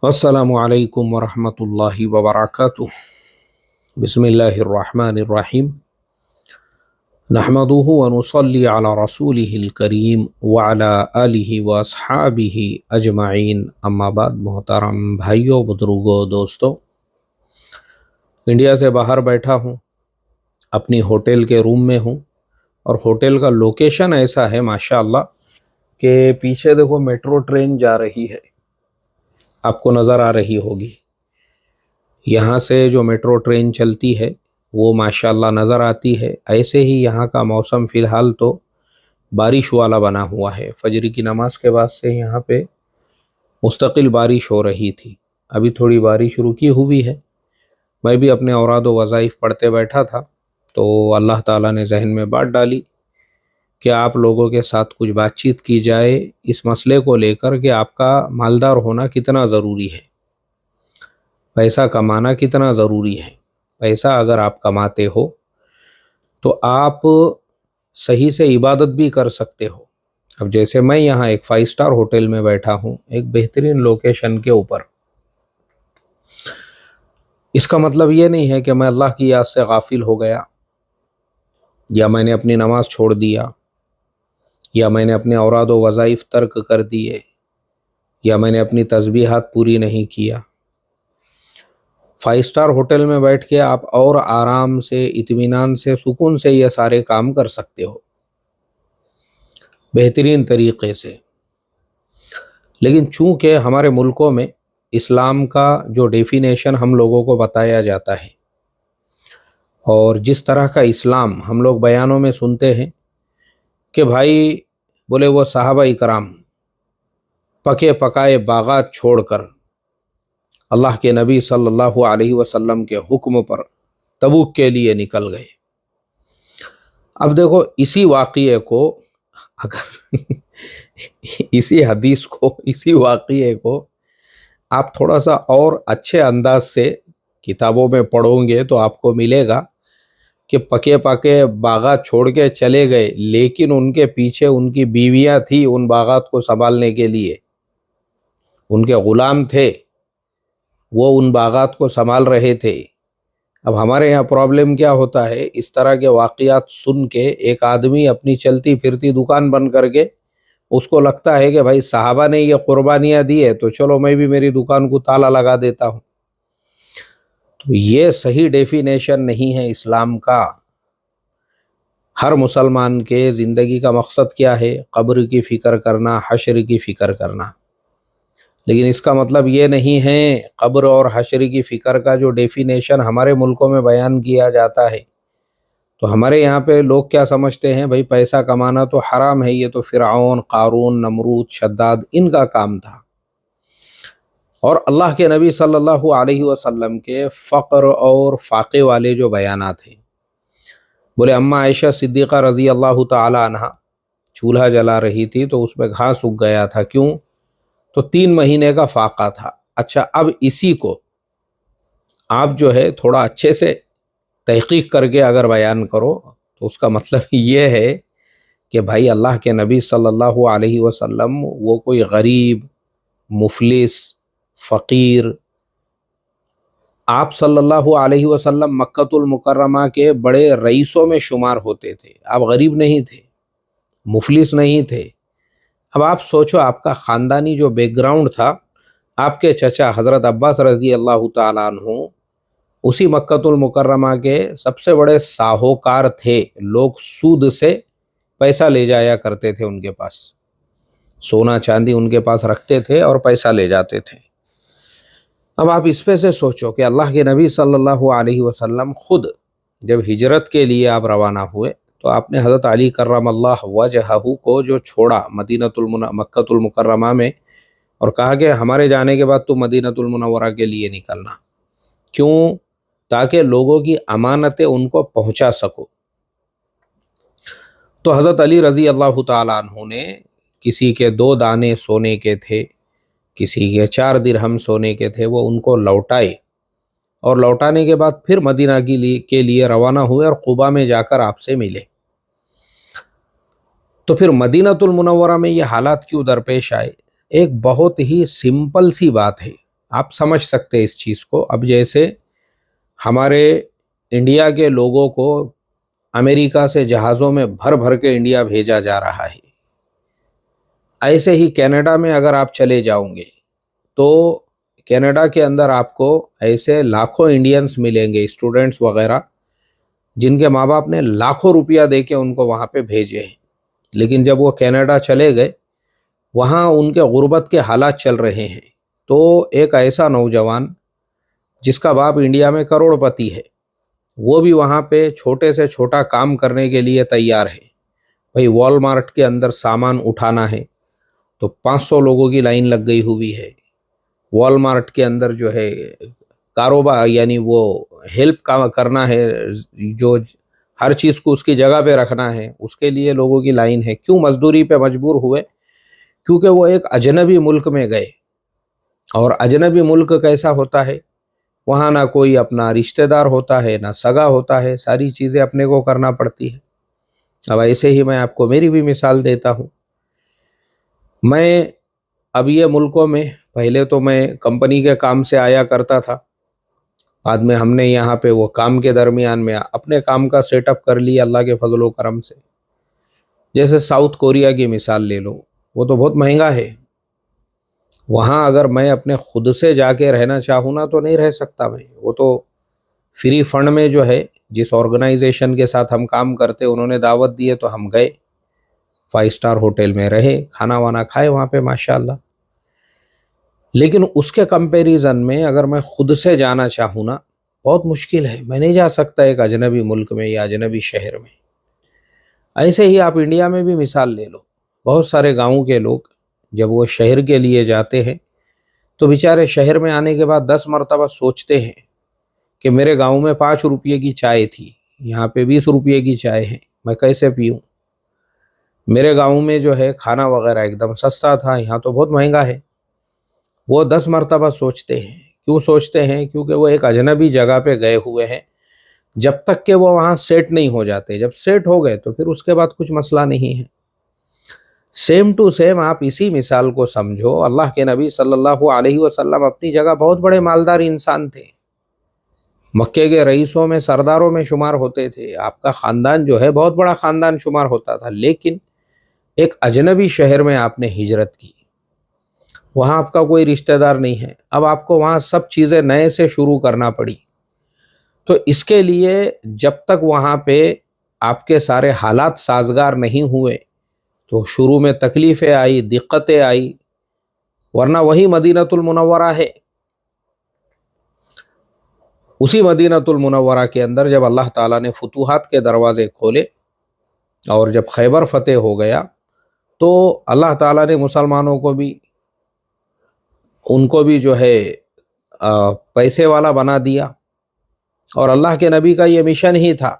अस्सलामु अलैकुम वरहमतुल्लाहि वबरकातुह। बिस्मिल्लाहिर्रहमानिर्रहीम। नहमदुहु व नुसल्ली अला रसूलिहिल करीम व अला आलिहि व अस्हाबिहि अजमाइन। अम्मा बाद। मोहतरम भाइयों, बुजुर्गों, दोस्तों, इंडिया से बाहर बैठा हूँ, अपनी होटल के रूम में हूँ और होटल का लोकेशन ऐसा है माशाअल्लाह कि पीछे देखो मेट्रो ट्रेन जा रही है, आपको नज़र आ रही होगी। यहाँ से जो मेट्रो ट्रेन चलती है वो माशाअल्लाह नज़र आती है। ऐसे ही यहाँ का मौसम फ़िलहाल तो बारिश वाला बना हुआ है। फजर की नमाज के बाद से यहाँ पे मुस्तकिल बारिश हो रही थी। अभी थोड़ी बारिश रुकी हुई है। मैं भी अपने औराद व वज़ाइफ पढ़ते बैठा था तो अल्लाह ताला ने जहन में बात डाली कि आप लोगों के साथ कुछ बातचीत की जाए इस मसले को लेकर कि आपका मालदार होना कितना ज़रूरी है, पैसा कमाना कितना ज़रूरी है। पैसा अगर आप कमाते हो तो आप सही से इबादत भी कर सकते हो। अब जैसे मैं यहाँ एक 5 स्टार होटल में बैठा हूँ, एक बेहतरीन लोकेशन के ऊपर। इसका मतलब ये नहीं है कि मैं अल्लाह की याद से गाफिल हो गया, या मैंने अपनी नमाज छोड़ दिया, या मैंने अपने औराद व वज़ाइफ तर्क कर दिए, या मैंने अपनी तस्बीहात पूरी नहीं किया। 5 स्टार होटल में बैठ के आप और आराम से, इत्मीनान से, सुकून से ये सारे काम कर सकते हो बेहतरीन तरीक़े से। लेकिन चूँकि हमारे मुल्कों में इस्लाम का जो डेफिनेशन हम लोगों को बताया जाता है और जिस तरह का इस्लाम हम लोग बयानों में सुनते हैं कि भाई बोले वो सहाबा इकराम पके पकाए बागात छोड़कर अल्लाह के नबी सल्लल्लाहु अलैहि वसल्लम के हुक्म पर तबूक के लिए निकल गए। अब देखो, इसी वाक़ये को अगर इसी हदीस को, इसी वाक़ये को आप थोड़ा सा और अच्छे अंदाज से किताबों में पढ़ोगे तो आपको मिलेगा कि पके पके बागात छोड़ के चले गए, लेकिन उनके पीछे उनकी बीवियां थी उन बागात को संभालने के लिए, उनके ग़ुलाम थे, वो उन बागात को संभाल रहे थे। अब हमारे यहाँ प्रॉब्लम क्या होता है, इस तरह के वाक़यात सुन के एक आदमी अपनी चलती फिरती दुकान बंद करके उसको लगता है कि भाई साहबा ने ये कुर्बानियाँ दी है तो चलो मैं भी मेरी दुकान को ताला लगा देता हूँ। तो ये सही डेफिनेशन नहीं है इस्लाम का। हर मुसलमान के ज़िंदगी का मकसद क्या है? कब्र की फ़िक्र करना, हश्र की फ़िक्र करना। लेकिन इसका मतलब ये नहीं है, कब्र और हश्र की फ़िक्र का जो डेफिनेशन हमारे मुल्कों में बयान किया जाता है तो हमारे यहाँ पे लोग क्या समझते हैं, भाई पैसा कमाना तो हराम है, ये तो फ़िरऔन, क़ारून, नमरूद, शद्दाद इनका काम था। और अल्लाह के नबी सल्लल्लाहु अलैहि वसल्लम के फ़क्र और फ़ाक़े वाले जो बयानात हैं, बोले अम्मा आयशा सिद्दीक़ा रज़ी अल्लाह ताला अन्हा चूल्हा जला रही थी तो उसमें घास उग गया था। क्यों? तो 3 महीने का फ़ाक़ा था। अच्छा, अब इसी को आप जो है थोड़ा अच्छे से तहक़ीक़ करके अगर बयान करो तो उसका मतलब ये है कि भाई अल्लाह के नबी सल्लल्लाहु अलैहि वसल्लम वो कोई गरीब, मुफलिस, फ़कीर, आप सल्लल्लाहु अलैहि वसल्लम मक्कतुल मुकर्रमा के बड़े रईसों में शुमार होते थे। आप गरीब नहीं थे, मुफलिस नहीं थे। अब आप सोचो, आपका ख़ानदानी जो बैकग्राउंड था, आपके चचा हज़रत अब्बास रज़ी अल्लाह ताला अन्हु उसी मक्कतुल मुकर्रमा के सबसे बड़े साहूकार थे। लोग सूद से पैसा ले जाया करते थे उनके पास, सोना चांदी उनके पास रखते थे और पैसा ले जाते थे। अब आप इस पे से सोचो कि अल्लाह के नबी सल्लल्लाहु अलैहि वसल्लम ख़ुद जब हिजरत के लिए आप रवाना हुए तो आपने हज़रत अली कर्रमल्लाहु वजहहू को जो छोड़ा मक्कतुल मुकर्रमा में और कहा कि हमारे जाने के बाद तो मदीनतुल मुनव्वरा के लिए निकलना। क्यों? ताकि लोगों की अमानतें उनको पहुंचा सको। तो हज़रत अली रज़ी अल्लाह ताला अन्हु ने, किसी के 2 दाने सोने के थे, किसी के 4 दिरहम सोने के थे, वो उनको लौटाए और लौटाने के बाद फिर मदीना के लिए रवाना हुए और कुबा में जाकर आपसे मिले। तो फिर मदीनतुल मुनव्वरा में ये हालात क्यों दरपेश आए? एक बहुत ही सिंपल सी बात है, आप समझ सकते हैं इस चीज़ को। अब जैसे हमारे इंडिया के लोगों को अमेरिका से जहाज़ों में भर भर के इंडिया भेजा जा रहा है, ऐसे ही कनाडा में अगर आप चले जाओगे तो कनाडा के अंदर आपको ऐसे लाखों इंडियंस मिलेंगे, स्टूडेंट्स वगैरह, जिनके माँ बाप ने लाखों रुपया दे के उनको वहाँ पे भेजे हैं। लेकिन जब वो कनाडा चले गए, वहाँ उनके गुर्बत के हालात चल रहे हैं। तो एक ऐसा नौजवान जिसका बाप इंडिया में करोड़पति है, वो भी वहाँ पे छोटे से छोटा काम करने के लिए तैयार है। भाई वॉलमार्ट के अंदर सामान उठाना है तो 500 लोगों की लाइन लग गई हुई है। वॉलमार्ट के अंदर जो है कारोबार, यानी वो हेल्प का करना है, जो हर चीज़ को उसकी जगह पे रखना है, उसके लिए लोगों की लाइन है। क्यों मजदूरी पे मजबूर हुए? क्योंकि वो एक अजनबी मुल्क में गए, और अजनबी मुल्क कैसा होता है, वहाँ ना कोई अपना रिश्तेदार होता है, ना सगा होता है, सारी चीज़ें अपने को करना पड़ती है। अब ऐसे ही मैं आपको मेरी भी मिसाल देता हूँ। मैं अब ये मुल्कों में, पहले तो मैं कंपनी के काम से आया करता था, बाद में हमने यहाँ पे वो काम के दरमियान में अपने काम का सेटअप कर लिया अल्लाह के फजलो करम से। जैसे साउथ कोरिया की मिसाल ले लो, वो तो बहुत महंगा है। वहाँ अगर मैं अपने खुद से जाके रहना चाहूँ ना तो नहीं रह सकता मैं। वो तो फ्री फंड में जो है, जिस ऑर्गेनाइजेशन के साथ हम काम करते उन्होंने दावत दिए तो हम गए, 5 स्टार होटल में रहे, खाना वाना खाए वहाँ पे माशाल्लाह। लेकिन उसके कंपैरिजन में अगर मैं खुद से जाना चाहूँ ना, बहुत मुश्किल है। मैं नहीं जा सकता एक अजनबी मुल्क में या अजनबी शहर में। ऐसे ही आप इंडिया में भी मिसाल ले लो, बहुत सारे गाँव के लोग जब वो शहर के लिए जाते हैं तो बेचारे शहर में आने के बाद 10 मरतबा सोचते हैं कि मेरे गांव में 5 रुपये की चाय थी, यहाँ पे 20 रुपये की चाय है, मैं कैसे पीऊँ? मेरे गांव में जो है खाना वगैरह एकदम सस्ता था, यहाँ तो बहुत महंगा है। वो 10 मरतबा सोचते हैं। क्यों सोचते हैं? क्योंकि वो एक अजनबी जगह पे गए हुए हैं। जब तक कि वो वहाँ सेट नहीं हो जाते, जब सेट हो गए तो फिर उसके बाद कुछ मसला नहीं है। सेम टू सेम आप इसी मिसाल को समझो। अल्लाह के नबी सल्लल्लाहु अलैहि वसल्लम अपनी जगह बहुत बड़े मालदार इंसान थे, मक्के के रईसों में, सरदारों में शुमार होते थे। आपका ख़ानदान जो है बहुत बड़ा ख़ानदान शुमार होता था। लेकिन एक अजनबी शहर में आपने हिजरत की, वहाँ आपका कोई रिश्तेदार नहीं है, अब आपको वहाँ सब चीज़ें नए से शुरू करना पड़ी। तो इसके लिए जब तक वहाँ पे आपके सारे हालात साजगार नहीं हुए तो शुरू में तकलीफ़ें आई, दिक्कतें आई, वरना वही मदीनतुल मुनव्वरा है। उसी मदीनतुल मुनव्वरा के अंदर जब अल्लाह ताला ने फुतूहात के दरवाज़े खोले और जब खैबर फतेह हो गया तो अल्लाह ताला ने मुसलमानों को भी, उनको भी जो है पैसे वाला बना दिया। और अल्लाह के नबी का ये मिशन ही था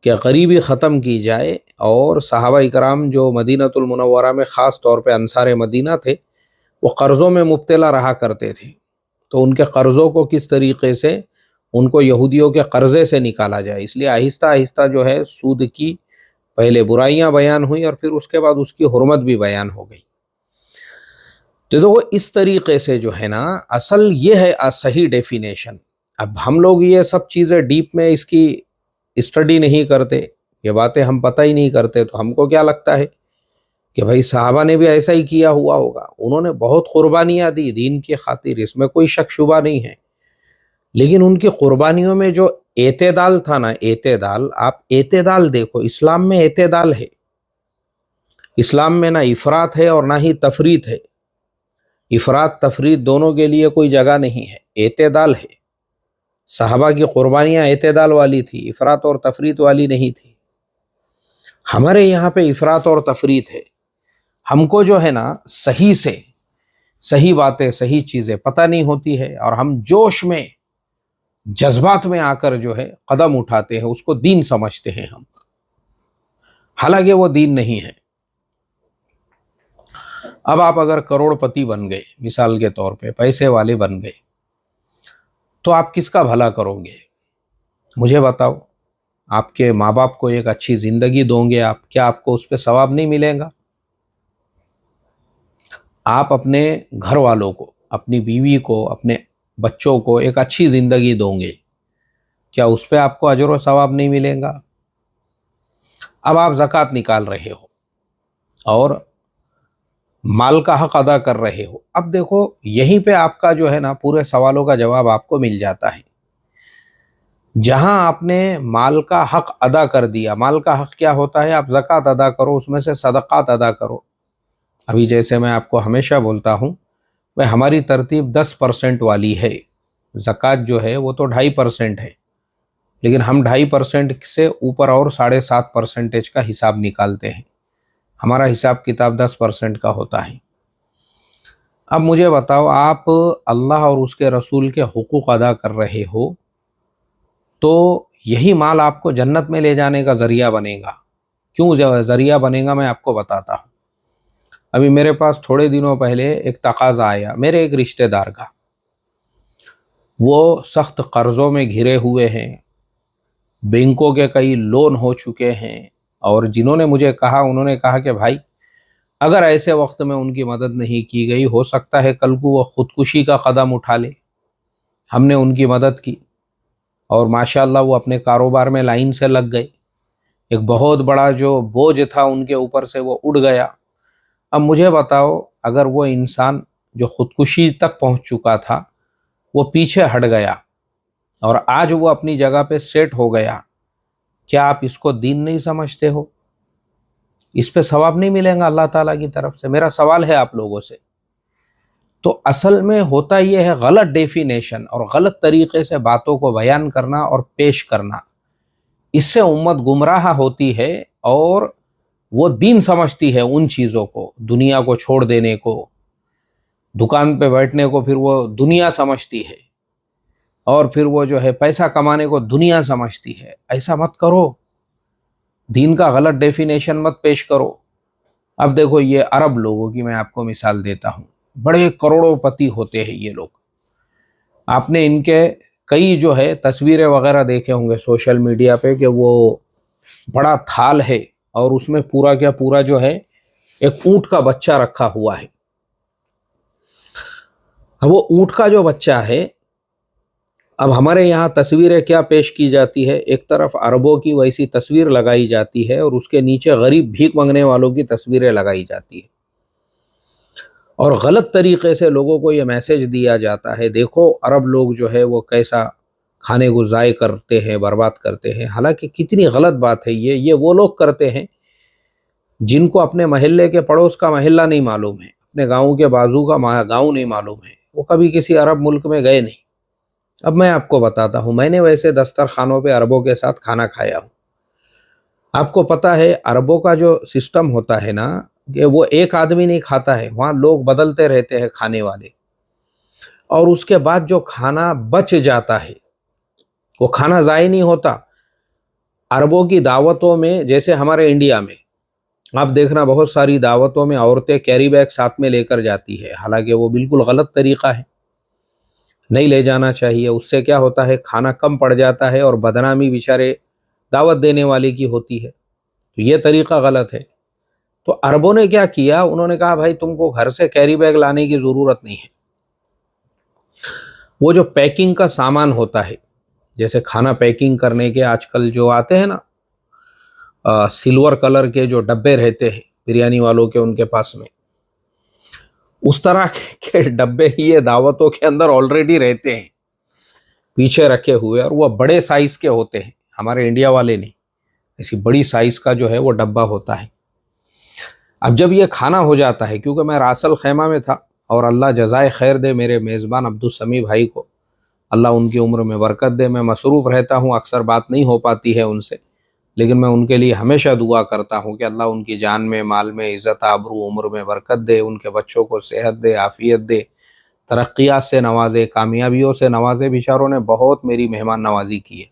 कि गरीबी ख़त्म की जाए। और सहाबा इकराम जो मदीनतुल मुनव्वरा में ख़ास तौर पे अंसार मदीना थे, वो क़र्ज़ों में मुब्तला रहा करते थे। तो उनके क़र्ज़ों को किस तरीक़े से उनको यहूदियों के क़र्ज़े से निकाला जाए, इसलिए आहिस्ता आहिस्ता जो है सूद की पहले बुराइयां बयान हुई और फिर उसके बाद उसकी हुर्मत भी बयान हो गई। तो वो इस तरीक़े से जो है ना, असल ये है सही डेफिनेशन। अब हम लोग ये सब चीज़ें डीप में इसकी स्टडी नहीं करते, ये बातें हम पता ही नहीं करते, तो हमको क्या लगता है कि भाई साहबा ने भी ऐसा ही किया हुआ होगा, उन्होंने बहुत कुर्बानियाँ दी दीन की खातिर, इसमें कोई शक शुबा नहीं है। लेकिन उनकी कुर्बानियों में जो एतेदाल था ना, एतेदाल, आप एतेदाल देखो, इस्लाम में एतेदाल है। इस्लाम में ना इफरात है और ना ही तफरीत है। इफरात तफरीत दोनों के लिए कोई जगह नहीं है, एतेदाल है। साहबा की कुर्बानियाँ एतेदाल वाली थी, इफरात और तफरीत वाली नहीं थी। हमारे यहाँ पे इफरात और तफरीत है। हमको जो है ना सही से सही बातें, सही चीज़ें पता नहीं होती है और हम जोश में, जज्बात में आकर जो है कदम उठाते हैं, उसको दीन समझते हैं हम, हालांकि वो दीन नहीं है। अब आप अगर करोड़पति बन गए, मिसाल के तौर पे पैसे वाले बन गए, तो आप किसका भला करोगे? मुझे बताओ। आपके माँ बाप को एक अच्छी ज़िंदगी दोगे आप, क्या आपको उस पर सवाब नहीं मिलेगा? आप अपने घर वालों को अपनी बीवी को, अपने बच्चों को एक अच्छी ज़िंदगी दोगे, क्या उस पर आपको अजर व सवाब नहीं मिलेगा? अब आप ज़कात निकाल रहे हो और माल का हक अदा कर रहे हो। अब देखो, यहीं पे आपका जो है ना पूरे सवालों का जवाब आपको मिल जाता है। जहां आपने माल का हक अदा कर दिया, माल का हक क्या होता है? आप ज़कात अदा करो, उसमें से सदक़ात अदा करो। अभी जैसे मैं आपको हमेशा बोलता हूँ, वह हमारी तरतीब 10% वाली है। ज़कात जो है वो तो 2.5% है, लेकिन हम 2.5% से ऊपर और 7.5% का हिसाब निकालते हैं। हमारा हिसाब किताब 10% का होता है। अब मुझे बताओ, आप अल्लाह और उसके रसूल के हुकूक अदा कर रहे हो, तो यही माल आपको जन्नत में ले जाने का ज़रिया बनेगा। क्यों ज़रिया बनेगा, मैं आपको बताता हूँ। अभी मेरे पास थोड़े दिनों पहले एक तकाज़ा आया मेरे एक रिश्तेदार का। वो सख्त कर्ज़ों में घिरे हुए हैं, बैंकों के कई लोन हो चुके हैं, और जिन्होंने मुझे कहा, उन्होंने कहा कि भाई, अगर ऐसे वक्त में उनकी मदद नहीं की गई, हो सकता है कल को वो ख़ुदकुशी का कदम उठा ले। हमने उनकी मदद की और माशाअल्लाह वो अपने कारोबार में लाइन से लग गए। एक बहुत बड़ा जो बोझ था उनके ऊपर से वो उड़ गया। अब मुझे बताओ, अगर वो इंसान जो ख़ुदकुशी तक पहुंच चुका था, वो पीछे हट गया और आज वो अपनी जगह पे सेट हो गया, क्या आप इसको दीन नहीं समझते हो? इस पे सवाब नहीं मिलेगा अल्लाह ताला की तरफ से? मेरा सवाल है आप लोगों से। तो असल में होता यह है, गलत डेफिनेशन और गलत तरीके से बातों को बयान करना और पेश करना, इससे उम्मत गुमराह होती है और वो दीन समझती है उन चीज़ों को। दुनिया को छोड़ देने को, दुकान पे बैठने को फिर वो दुनिया समझती है, और फिर वो जो है पैसा कमाने को दुनिया समझती है। ऐसा मत करो, दीन का गलत डेफिनेशन मत पेश करो। अब देखो, ये अरब लोगों की मैं आपको मिसाल देता हूँ। बड़े करोड़ोंपति होते हैं ये लोग। आपने इनके कई जो है तस्वीरें वगैरह देखे होंगे सोशल मीडिया पे कि वो बड़ा थाल है और उसमें पूरा क्या पूरा जो है एक ऊंट का बच्चा रखा हुआ है। अब वो ऊंट का जो बच्चा है, अब हमारे यहाँ तस्वीरें क्या पेश की जाती है, एक तरफ अरबों की वैसी तस्वीर लगाई जाती है और उसके नीचे गरीब भीख मांगने वालों की तस्वीरें लगाई जाती है, और गलत तरीके से लोगों को ये मैसेज दिया जाता है, देखो अरब लोग जो है वो कैसा खाने को ज़ाय करते हैं, बर्बाद करते हैं। हालांकि कितनी गलत बात है ये वो लोग करते हैं जिनको अपने महल्ले के पड़ोस का महल्ला नहीं मालूम है, अपने गाँव के बाजू का गाँव नहीं मालूम है, वो कभी किसी अरब मुल्क में गए नहीं। अब मैं आपको बताता हूँ, मैंने वैसे दस्तरखानों पे अरबों के साथ खाना खाया हूँ। आपको पता है अरबों का जो सिस्टम होता है ना, कि वो एक आदमी नहीं खाता है, वहाँ लोग बदलते रहते हैं खाने वाले, और उसके बाद जो खाना बच जाता है वो खाना ज़ाय नहीं होता। अरबों की दावतों में, जैसे हमारे इंडिया में आप देखना, बहुत सारी दावतों में औरतें कैरी बैग साथ में लेकर जाती है, हालांकि वो बिल्कुल गलत तरीका है, नहीं ले जाना चाहिए। उससे क्या होता है, खाना कम पड़ जाता है और बदनामी बेचारे दावत देने वाले की होती है। तो ये तरीका गलत है। तो अरबों ने क्या किया, उन्होंने कहा भाई तुमको घर से कैरी बैग लाने की ज़रूरत नहीं है। वो जो पैकिंग का सामान होता है, जैसे खाना पैकिंग करने के आजकल जो आते हैं ना, सिल्वर कलर के जो डब्बे रहते हैं बिरयानी वालों के, उनके पास में उस तरह के डब्बे ही ये दावतों के अंदर ऑलरेडी रहते हैं पीछे रखे हुए, और वो बड़े साइज के होते हैं, हमारे इंडिया वाले नहीं। ऐसी बड़ी साइज का जो है वो डब्बा होता है। अब जब ये खाना हो जाता है, क्योंकि मैं रासल खैमा में था, और अल्लाह जज़ाए खैर दे मेरे मेज़बान अब्दुल समी भाई को, अल्लाह उनकी उम्र में बरकत दे। मैं मसरूफ़ रहता हूँ, अक्सर बात नहीं हो पाती है उनसे, लेकिन मैं उनके लिए हमेशा दुआ करता हूँ कि अल्लाह उनकी जान में, माल में, इज़्ज़त आबरू, उम्र में बरकत दे, उनके बच्चों को सेहत दे, आफ़ियत दे, तरक्कियात से नवाजे, कामयाबियों से नवाजे। बेचारों ने बहुत मेरी मेहमान नवाजी की है,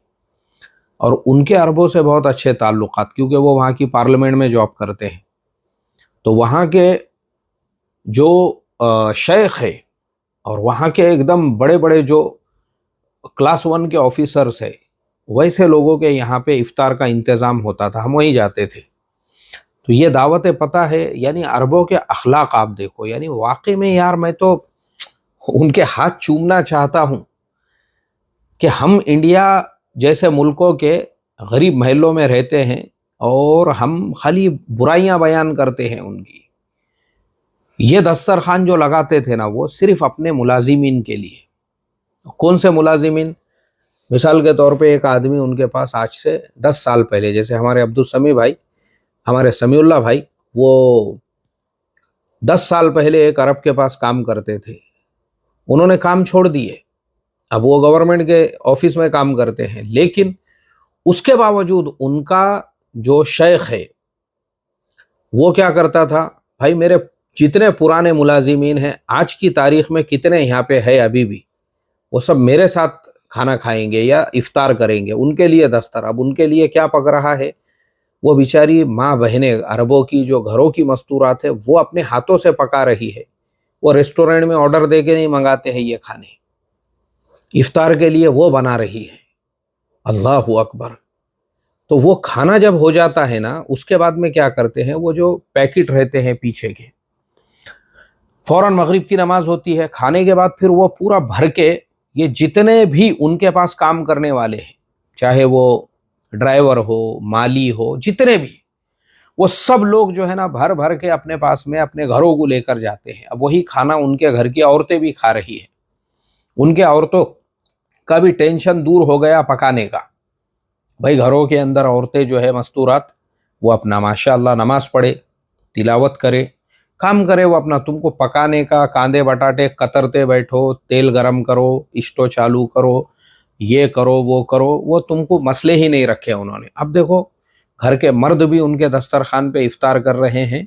और उनके अरबों से बहुत अच्छे ताल्लुकात, क्योंकि वो वहाँ की पार्लियामेंट में जॉब करते हैं। तो वहाँ के जो शेख है और वहाँ के एकदम बड़े बड़े जो क्लास 1 के ऑफिसर्स है, वैसे लोगों के यहाँ पे इफ्तार का इंतज़ाम होता था, हम वहीं जाते थे। तो ये दावतें, पता है, यानी अरबों के अखलाक आप देखो, यानी वाकई में यार मैं तो उनके हाथ चूमना चाहता हूं कि हम इंडिया जैसे मुल्कों के गरीब महलों में रहते हैं और हम खाली बुराइयां बयान करते हैं उनकी। ये दस्तरखान जो लगाते थे ना, वो सिर्फ अपने मुलाजिमीन के लिए। कौन से मुलाजिमीन? मिसाल के तौर पे एक आदमी उनके पास आज से 10 साल पहले, जैसे हमारे अब्दुल समी भाई, हमारे समीउल्लाह भाई, वो 10 साल पहले एक अरब के पास काम करते थे। उन्होंने काम छोड़ दिए, अब वो गवर्नमेंट के ऑफिस में काम करते हैं। लेकिन उसके बावजूद उनका जो शेख है वो क्या करता था, भाई मेरे जितने पुराने मुलाजिमीन हैं आज की तारीख में कितने यहाँ पे है अभी भी, वो सब मेरे साथ खाना खाएंगे या इफ्तार करेंगे। उनके लिए दस्तर, अब उनके लिए क्या पक रहा है, वो बेचारी माँ बहनें अरबों की जो घरों की मस्तूरात है वो अपने हाथों से पका रही है। वो रेस्टोरेंट में ऑर्डर दे के नहीं मंगाते हैं ये खाने, इफ्तार के लिए वो बना रही है। अल्लाहु अकबर। तो वो खाना जब हो जाता है ना, उसके बाद में क्या करते हैं, वो जो पैकेट रहते हैं पीछे के, फौरन मगरिब की नमाज होती है, खाने के बाद फिर वो पूरा भर के ये जितने भी उनके पास काम करने वाले हैं, चाहे वो ड्राइवर हो, माली हो, जितने भी, वो सब लोग जो है ना भर भर के अपने पास में अपने घरों को लेकर जाते हैं। अब वही खाना उनके घर की औरतें भी खा रही है। उनके औरतों का भी टेंशन दूर हो गया पकाने का। भाई घरों के अंदर औरतें जो है मस्तूरात, वो अपना माशाअल्लाह नमाज पढ़े, तिलावत करे, काम करे, वो अपना तुमको पकाने का, कांदे बटाटे कतरते बैठो, तेल गरम करो, स्टोव चालू करो, ये करो वो करो, वो तुमको मसले ही नहीं रखे उन्होंने। अब देखो घर के मर्द भी उनके दस्तरखान पे इफ्तार कर रहे हैं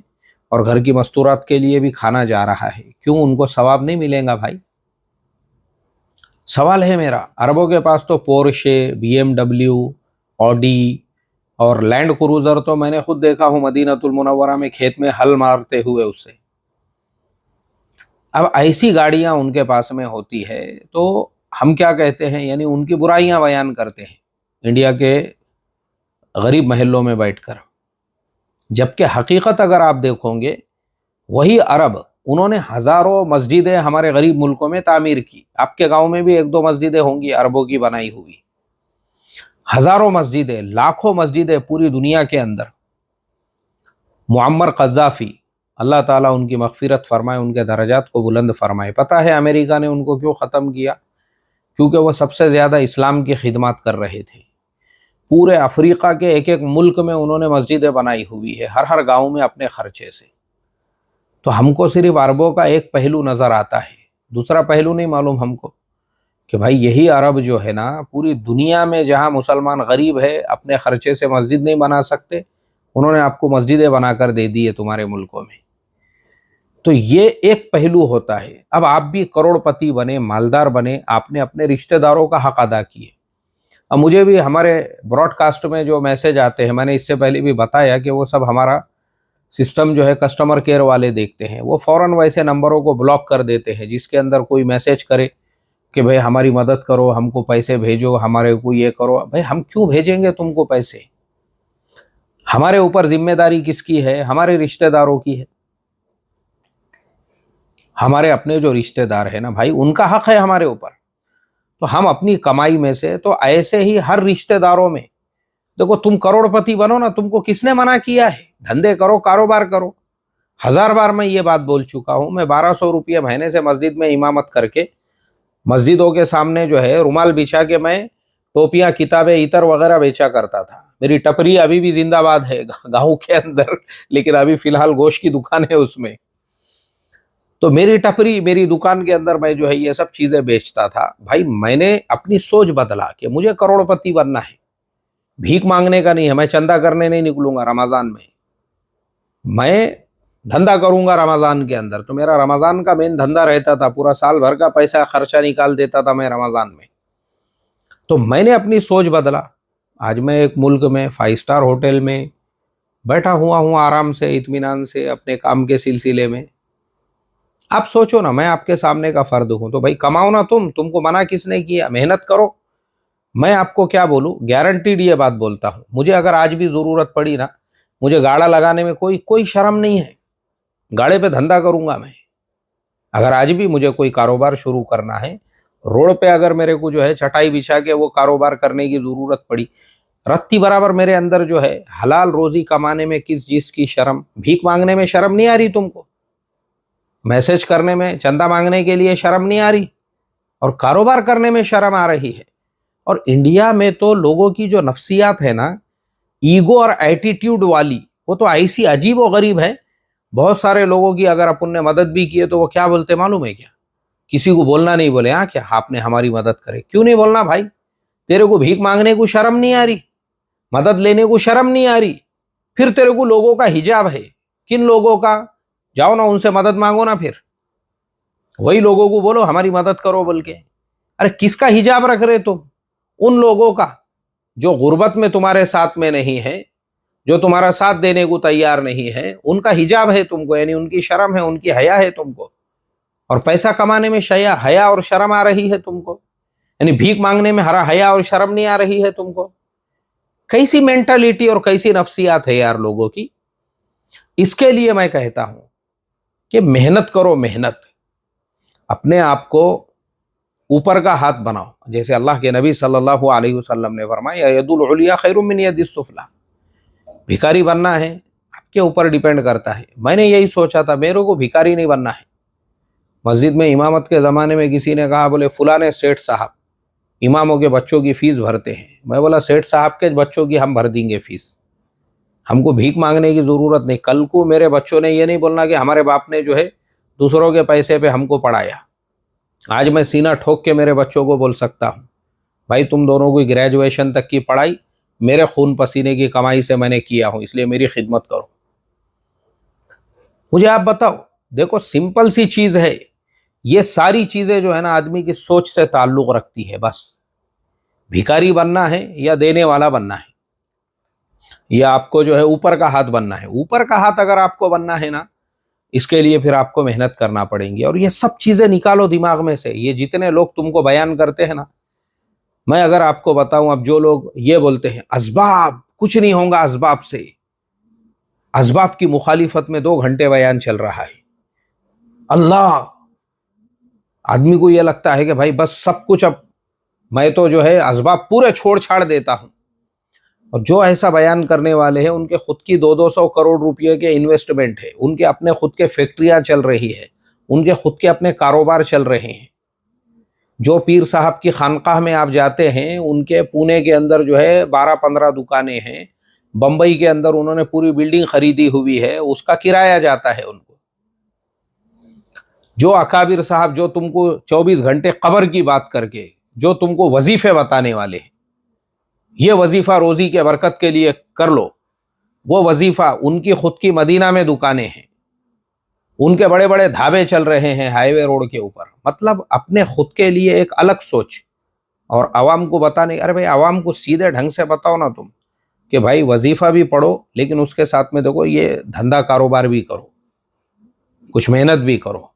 और घर की मस्तूरात के लिए भी खाना जा रहा है। क्यों उनको सवाब नहीं मिलेगा भाई? सवाल है मेरा। अरबों के पास तो पोर्शे, BMW, ऑडी और लैंड क्रूजर तो मैंने खुद देखा हूं मदीनतुल मुनव्वरा में खेत में हल मारते हुए उससे। अब ऐसी गाड़ियां उनके पास में होती है तो हम क्या कहते हैं, यानी उनकी बुराइयां बयान करते हैं इंडिया के गरीब महलों में बैठकर। जबकि हकीकत अगर आप देखोगे, वही अरब, उन्होंने हजारों मस्जिदें हमारे गरीब मुल्कों में तामीर की। आपके गांव में भी 1-2 मस्जिदें होंगी अरबों की बनाई हुई, हजारों मस्जिदें, लाखों मस्जिदें पूरी दुनिया के अंदर। मुअम्मर कज़्ज़ाफ़ी, अल्लाह ताला उनकी मग़फ़िरत फरमाए, उनके दर्जात को बुलंद फरमाए। पता है अमेरिका ने उनको क्यों ख़त्म किया? क्योंकि वह सबसे ज़्यादा इस्लाम की खिदमत कर रहे थे। पूरे अफ्रीका के एक एक मुल्क में उन्होंने मस्जिदें बनाई हुई है, हर हर गाँव में अपने खर्चे से। तो हमको सिर्फ अरबों का एक पहलू नज़र आता है, दूसरा पहलू नहीं मालूम हमको कि भाई यही अरब जो है ना, पूरी दुनिया में जहाँ मुसलमान गरीब है अपने खर्चे से मस्जिद नहीं बना सकते, उन्होंने आपको मस्जिदें बनाकर दे दी है तुम्हारे मुल्कों में। तो ये एक पहलू होता है। अब आप भी करोड़पति बने, मालदार बने, आपने अपने रिश्तेदारों का हक अदा किए। अब मुझे भी हमारे ब्रॉडकास्ट में जो मैसेज आते हैं, मैंने इससे पहले भी बताया कि वो सब हमारा सिस्टम जो है कस्टमर केयर वाले देखते हैं। वो फ़ौरन वैसे नंबरों को ब्लॉक कर देते हैं जिसके अंदर कोई मैसेज करे कि भाई हमारी मदद करो, हमको पैसे भेजो, हमारे को ये करो। भाई हम क्यों भेजेंगे तुमको पैसे? हमारे ऊपर जिम्मेदारी किसकी है? हमारे रिश्तेदारों की है। हमारे अपने जो रिश्तेदार है ना भाई, उनका हक है हमारे ऊपर। तो हम अपनी कमाई में से, तो ऐसे ही हर रिश्तेदारों में, देखो तुम करोड़पति बनो ना, तुमको किसने मना किया है? धंधे करो, कारोबार करो। 1000 बार मैं ये बात बोल चुका हूं। मैं 1200 रुपये महीने से मस्जिद में इमामत करके, मस्जिदों के सामने जो है रुमाल बिछा के मैं टोपियां, किताबें, इतर वगैरह बेचा करता था। मेरी टपरी अभी भी जिंदाबाद है गांव के अंदर, लेकिन अभी फिलहाल गोश्त की दुकान है उसमें। तो मेरी टपरी, मेरी दुकान के अंदर मैं जो है ये सब चीजें बेचता था। भाई मैंने अपनी सोच बदला कि मुझे करोड़पति बनना है, भीख मांगने का नहीं है। मैं चंदा करने नहीं निकलूंगा रमजान में, मैं धंधा करूंगा रमजान के अंदर। तो मेरा रमजान का मेन धंधा रहता था, पूरा साल भर का पैसा खर्चा निकाल देता था मैं रमजान में। तो मैंने अपनी सोच बदला। आज मैं एक मुल्क में 5 स्टार होटल में बैठा हुआ हूँ, आराम से, इत्मीनान से, अपने काम के सिलसिले में। आप सोचो ना, मैं आपके सामने का फर्द हूं, तो भाई कमाओ ना तुमको मना किसने किया? मेहनत करो। मैं आपको क्या बोलूं, गारंटीड ये बात बोलता हूं, मुझे अगर आज भी जरूरत पड़ी ना, मुझे गाड़ा लगाने में कोई शर्म नहीं है। गाड़े पे धंधा करूंगा मैं। अगर आज भी मुझे कोई कारोबार शुरू करना है, रोड पे अगर मेरे को जो है चटाई बिछा के वो कारोबार करने की ज़रूरत पड़ी, रत्ती बराबर मेरे अंदर जो है हलाल रोज़ी कमाने में किस चीज़ की शर्म, भीख मांगने में शर्म नहीं आ रही तुमको, मैसेज करने में, चंदा मांगने के लिए शर्म नहीं आ रही, और कारोबार करने में शर्म आ रही है। और इंडिया में तो लोगों की जो नफ्सियात है ना, ईगो और एटीट्यूड वाली, वो तो ऐसी अजीब व गरीब है। बहुत सारे लोगों की अगर अपन ने मदद भी की है तो वो क्या बोलते मालूम है क्या? किसी को बोलना नहीं, बोले हाँ क्या आपने हमारी मदद करे। क्यों नहीं बोलना भाई? तेरे को भीख मांगने को शर्म नहीं आ रही, मदद लेने को शर्म नहीं आ रही, फिर तेरे को लोगों का हिजाब है। किन लोगों का? जाओ ना उनसे मदद मांगो ना, फिर वही लोगों को बोलो हमारी मदद करो बोल के। अरे किसका हिजाब रख रहे तुम? उन लोगों का जो गुर्बत में तुम्हारे साथ में नहीं है, जो तुम्हारा साथ देने को तैयार नहीं है, उनका हिजाब है तुमको, यानी उनकी शर्म है, उनकी हया है तुमको। और पैसा कमाने में हया और शर्म आ रही है तुमको, यानी भीख मांगने में हरा हया और शर्म नहीं आ रही है तुमको। कैसी मेंटालिटी और कैसी नफ्सियात है यार लोगों की। इसके लिए मैं कहता हूं कि मेहनत करो, मेहनत, अपने आप को ऊपर का हाथ बनाओ। जैसे अल्लाह के नबी सल्लल्लाहु अलैहि वसल्लम ने फरमाया, यदुल उलिया खैरुम मिन यदिस सुफला। भिखारी बनना है आपके ऊपर डिपेंड करता है। मैंने यही सोचा था, मेरे को भिखारी नहीं बनना है। मस्जिद में इमामत के ज़माने में किसी ने कहा, बोले फुलाने सेठ साहब इमामों के बच्चों की फ़ीस भरते हैं। मैं बोला सेठ साहब के बच्चों की हम भर देंगे फ़ीस, हमको भीख मांगने की ज़रूरत नहीं। कल को मेरे बच्चों ने ये नहीं बोलना कि हमारे बाप ने जो है दूसरों के पैसे पे हमको पढ़ाया। आज मैं सीना ठोक के मेरे बच्चों को बोल सकता हूँ, भाई तुम दोनों की ग्रेजुएशन तक की पढ़ाई मेरे खून पसीने की कमाई से मैंने किया हूँ, इसलिए मेरी खिदमत करो। मुझे आप बताओ, देखो सिंपल सी चीज़ है, ये सारी चीज़ें जो है ना आदमी की सोच से ताल्लुक़ रखती है। बस भिखारी बनना है या देने वाला बनना है, या आपको जो है ऊपर का हाथ बनना है। ऊपर का हाथ अगर आपको बनना है ना, इसके लिए फिर आपको मेहनत करना पड़ेगी। और ये सब चीज़ें निकालो दिमाग में से। ये जितने लोग तुमको बयान करते हैं ना, मैं अगर आपको बताऊं, अब जो लोग ये बोलते हैं असबाब कुछ नहीं होगा असबाब से, असबाब की मुखालिफत में 2 घंटे बयान चल रहा है। अल्लाह, आदमी को ये लगता है कि भाई बस सब कुछ, अब मैं तो जो है असबाब पूरे छोड़ छाड़ देता हूं। और जो ऐसा बयान करने वाले हैं, उनके खुद की 200 करोड़ रुपये के इन्वेस्टमेंट है, उनके अपने खुद के फैक्ट्रियां चल रही है, उनके खुद के अपने कारोबार चल रहे हैं। जो पीर साहब की खानकाह में आप जाते हैं, उनके पुणे के अंदर जो है 12-15 दुकानें हैं, बंबई के अंदर उन्होंने पूरी बिल्डिंग खरीदी हुई है, उसका किराया जाता है उनको। जो अकाबिर साहब जो तुमको 24 घंटे कब्र की बात करके जो तुमको वजीफे बताने वाले हैं, ये वजीफा रोजी के बरकत के लिए कर लो, वो वजीफा उनकी खुद की मदीना में दुकानें हैं, उनके बड़े बड़े ढाबे चल रहे हैं हाईवे रोड के ऊपर। मतलब अपने खुद के लिए एक अलग सोच, और आवाम को बताने, अरे भाई आवाम को सीधे ढंग से बताओ ना तुम कि भाई वजीफा भी पढ़ो, लेकिन उसके साथ में देखो ये धंधा कारोबार भी करो, कुछ मेहनत भी करो।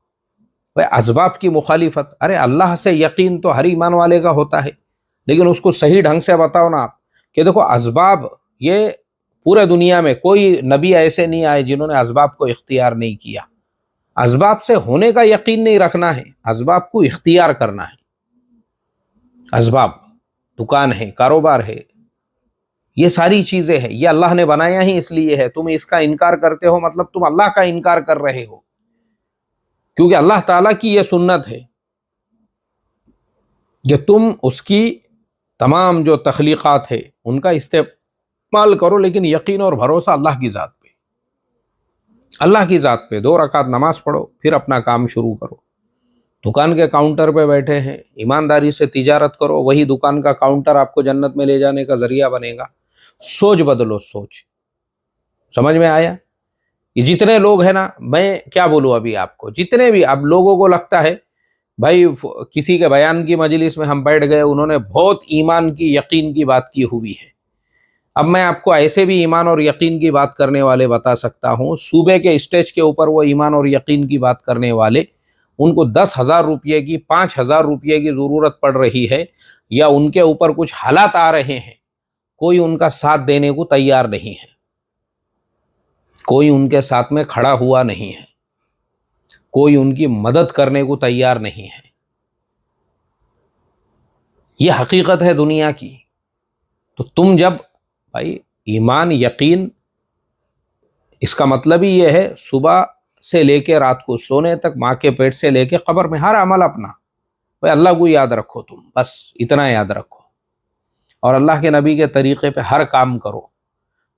भाई असबाब की मुखालिफत, अरे अल्लाह से यकीन तो हर ईमान वाले का होता है, लेकिन उसको सही ढंग से बताओ ना आप कि देखो असबाब, ये पूरे दुनिया में कोई नबी ऐसे नहीं आए जिन्होंने असबाब को इख्तियार नहीं किया। असबाब से होने का यकीन नहीं रखना है, असबाब को इख्तियार करना है। असबाब दुकान है, कारोबार है, ये सारी चीजें हैं, ये अल्लाह ने बनाया ही इसलिए है। तुम इसका इनकार करते हो मतलब तुम अल्लाह का इनकार कर रहे हो, क्योंकि अल्लाह ताला की यह सुन्नत है कि तुम उसकी तमाम जो तख्लीक़ात है उनका इस्तेमाल करो, लेकिन यकीन और भरोसा अल्लाह की ज़ात पे, अल्लाह की ज़ात पे। 2 रकात नमाज पढ़ो, फिर अपना काम शुरू करो। दुकान के काउंटर पे बैठे हैं, ईमानदारी से तिजारत करो, वही दुकान का काउंटर आपको जन्नत में ले जाने का जरिया बनेगा। सोच बदलो, सोच। समझ में आया? ये जितने लोग हैं ना, मैं क्या बोलूँ अभी आपको, जितने भी अब लोगों को लगता है भाई किसी के बयान की मजलिस में हम बैठ गए, उन्होंने बहुत ईमान की यकीन की बात की हुई है। अब मैं आपको ऐसे भी ईमान और यकीन की बात करने वाले बता सकता हूँ, सूबे के स्टेज के ऊपर वो ईमान और यकीन की बात करने वाले, उनको 10,000 रुपये की, 5,000 रुपये की ज़रूरत पड़ रही है, या उनके ऊपर कुछ हालात आ रहे हैं, कोई उनका साथ देने को तैयार नहीं है, कोई उनके साथ में खड़ा हुआ नहीं है, कोई उनकी मदद करने को तैयार नहीं है। ये हकीकत है दुनिया की। तो तुम जब भाई ईमान यकीन, इसका मतलब ही ये है सुबह से लेके रात को सोने तक, माँ के पेट से लेके कब्र में, हर अमल अपना भाई अल्लाह को याद रखो, तुम बस इतना याद रखो और अल्लाह के नबी के तरीके पे हर काम करो।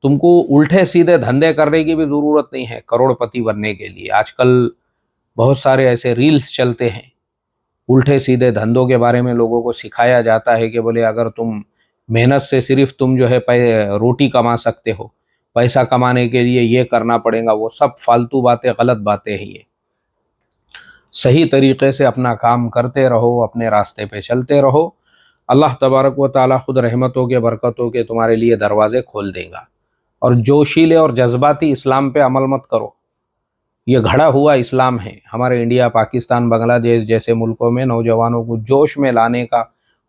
तुमको उल्टे सीधे धंधे करने की भी ज़रूरत नहीं है करोड़पति बनने के लिए। आजकल बहुत सारे ऐसे रील्स चलते हैं, उल्टे सीधे धंधों के बारे में लोगों को सिखाया जाता है कि बोले अगर तुम मेहनत से सिर्फ तुम जो है रोटी कमा सकते हो, पैसा कमाने के लिए ये करना पड़ेगा, वो सब फालतू बातें, गलत बातें हैं। ये सही तरीके से अपना काम करते रहो, अपने रास्ते पे चलते रहो, अल्लाह तबारक व ताला खुद रहमतों के बरकतों के तुम्हारे लिए दरवाजे खोल देगा। और जोशीले और जज्बाती इस्लाम पे अमल मत करो। ये घड़ा हुआ इस्लाम है। हमारे इंडिया, पाकिस्तान, बांग्लादेश जैसे मुल्कों में नौजवानों को जोश में लाने का,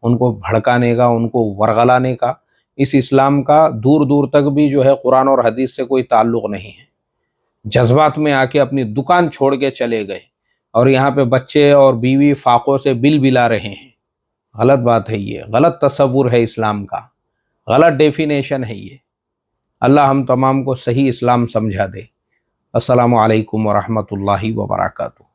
उनको भड़काने का, उनको वरगलाने का, इस इस्लाम का दूर दूर तक भी जो है कुरान और हदीस से कोई ताल्लुक़ नहीं है। जज्बात में आके अपनी दुकान छोड़ के चले गए और यहाँ पे बच्चे और बीवी फाकों से बिल बिला रहे हैं। गलत बात है, ये गलत तसव्वुर है इस्लाम का, गलत डेफिनेशन है ये। अल्लाह हम तमाम को सही इस्लाम समझा दे। अस्सलामु अलैकुम व रहमतुल्लाहि व बरकातुहू।